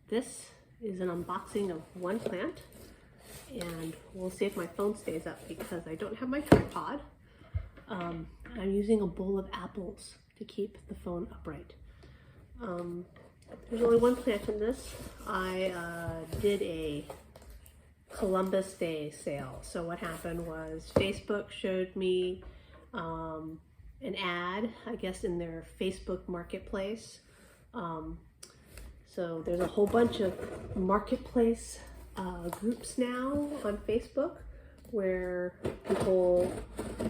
this is an unboxing of one plant, and we'll see if my phone stays up because I don't have my tripod. I'm using a bowl of apples to keep the phone upright. There's only one plant in this. I did a Columbus Day sale. So what happened was Facebook showed me an ad, I guess, in their Facebook marketplace. So there's a whole bunch of marketplace groups now on Facebook where people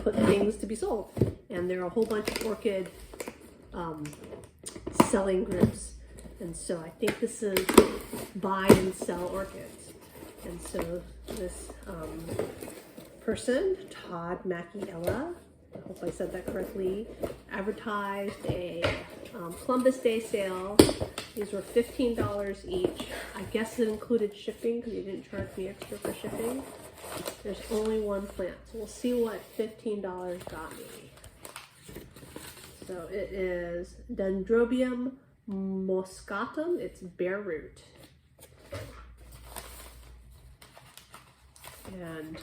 put things to be sold, and there are a whole bunch of orchid selling groups, and so I think this is buy and sell orchids. And so this person, Todd Machiela, I hope I said that correctly, advertised a Columbus Day sale. These were $15 each. I guess it included shipping because he didn't charge me extra for shipping. There's only one plant, so we'll see what $15 got me. So it is Dendrobium moscatum. It's bare root. And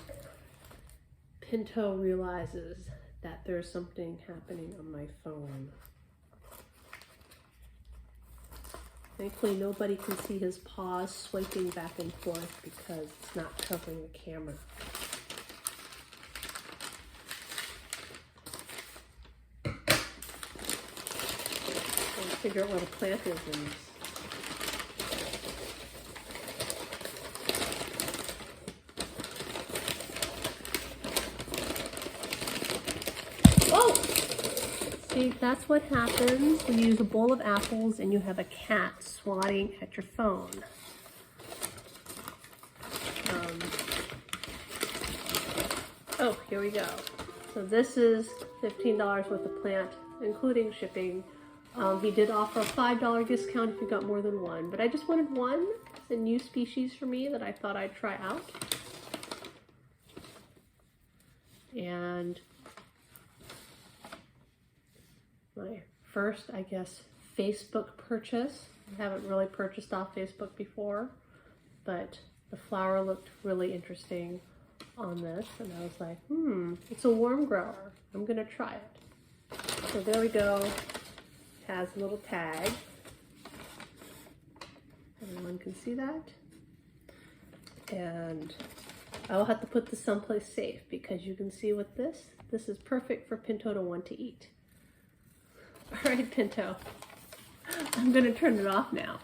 Pinto realizes that there's something happening on my phone. Thankfully, nobody can see his paws swiping back and forth because it's not covering the camera. Trying to figure out where the plant is in this. Oh! See, that's what happens when you use a bowl of apples and you have a cat swatting at your phone. Oh, here we go. So this is $15 worth of plant, including shipping. He did offer a $5 discount if you got more than one, but I just wanted one. It's a new species for me that I thought I'd try out. And my first, I guess, Facebook purchase. I haven't really purchased off Facebook before, but the flower looked really interesting on this, and I was like, it's a warm grower. I'm gonna try it. So there we go. It has a little tag. Everyone can see that. And I will have to put this someplace safe because you can see with this is perfect for Pinto to want to eat. All right, Pinto, I'm gonna turn it off now.